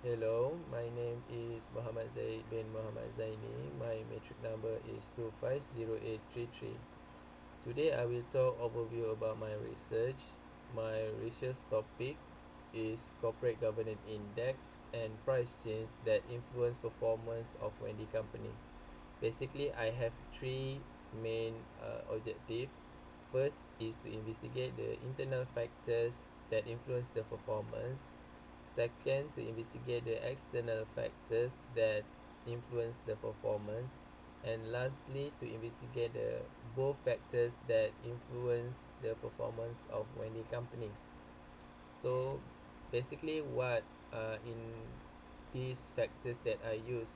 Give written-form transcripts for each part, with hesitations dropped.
Hello, my name is Muhammad Zaid bin Muhammad Zaini. My metric number is 250833. Today I will talk overview about my research. My research topic is corporate governance index and price change that influence performance of Wendy company. Basically, I have three main objectives. First is to investigate the internal factors that influence the performance. Second, to investigate the external factors that influence the performance. And lastly, to investigate the both factors that influence the performance of Wendy company. So basically what in these factors that I use,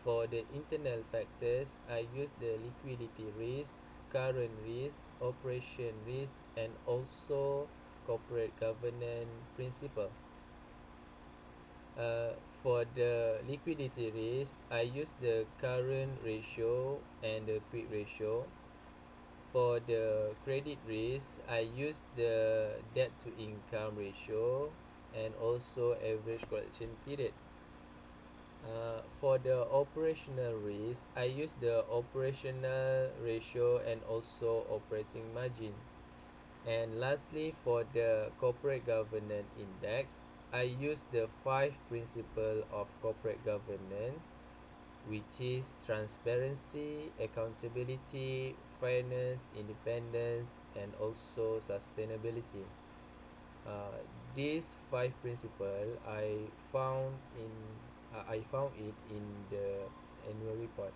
for the internal factors I use the liquidity risk, current risk, operation risk, and also corporate governance principle. For the liquidity risk, I use the current ratio and the quick ratio. For the credit risk, I use the debt to income ratio and also average collection period. For the operational risk, I use the operational ratio and also operating margin. And lastly, for the corporate governance index, I use the five principles of corporate governance, which is transparency, accountability, fairness, independence, and also sustainability. These five principles I found it in the annual report.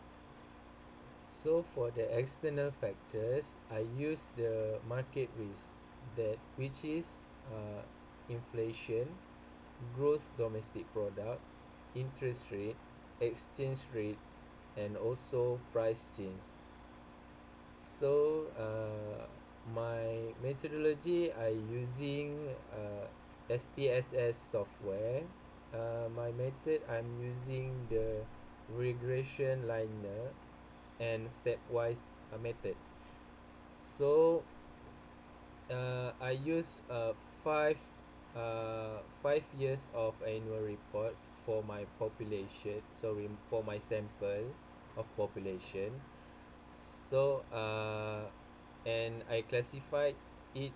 So for the external factors, I use the market risk, that which is inflation, gross domestic product, interest rate, exchange rate, and also price change. So my methodology, I using SPSS software. My method, I'm using the regression linear and stepwise method. So I use 5 years of annual report for my population. Sorry, for my sample of population. So and I classified it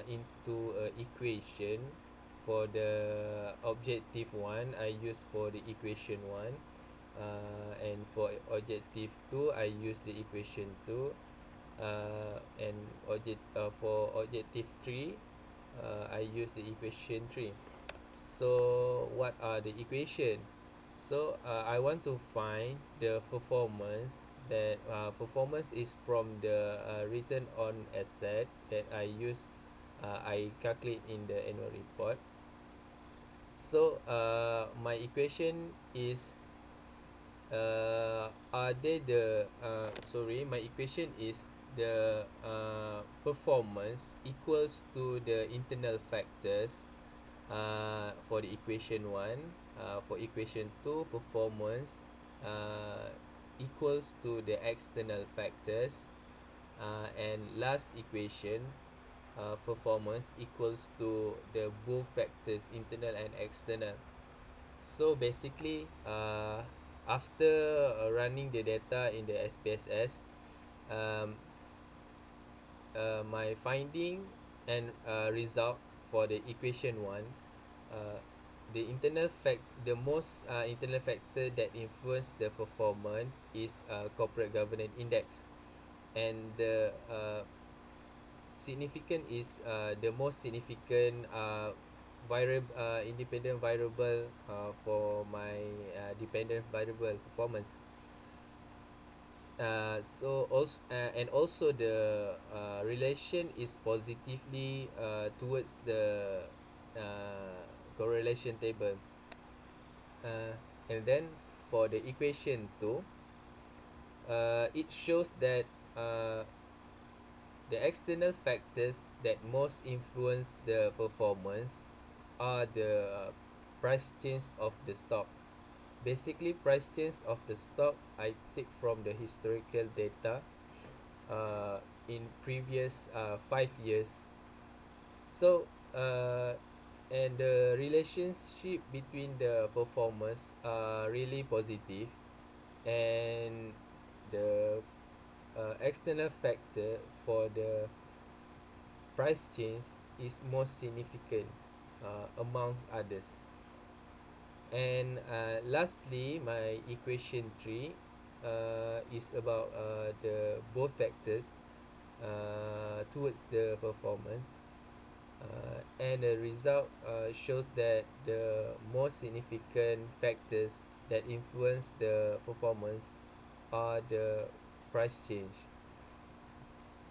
into a equation. For the objective one, I use for the equation one, and for objective 2 I use the equation 2, and for objective 3 I use the equation 3. So what are the equation? So I want to find the performance, that performance is from the return on asset that I calculate in the annual report. So my equation is are they the sorry my equation is the performance equals to the internal factors for the equation 1. For equation 2, performance equals to the external factors, and last equation, performance equals to the both factors, internal and external. So basically, after running the data in the SPSS, um, my finding and result for the equation 1, uh, the most internal factor that influence the performance is corporate governance index, and the significant is the most significant variable, independent variable for my dependent variable performance. So also and also the relation is positively towards the uh, correlation table. uh, and then for the equation 2, it shows that uh, the external factors that most influence the performance are the price change of the stock. Basically, price change of the stock I take from the historical data in previous 5 years. So and the relationship between the performers are really positive, and the external factor for the price change is most significant amongst others. And lastly, my equation 3 is about the both factors towards the performance, and the result shows that the most significant factors that influence the performance are the price change.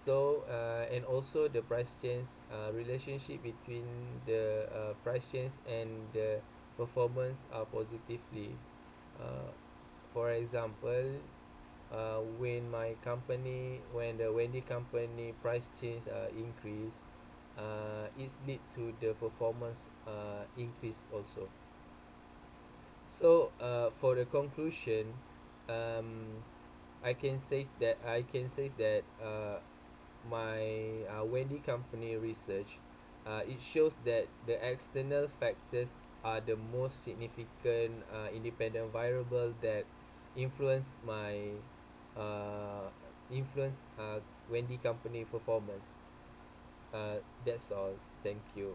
So and also the price change relationship between the price change and the performance are positively. uh, for example, when the Wendy company price change increase, it's lead to the performance increase also. So for the conclusion, um, I can say that my Wendy company research, it shows that the external factors are the most significant independent variable that influence my uh, influence Wendy company performance. That's all. Thank you.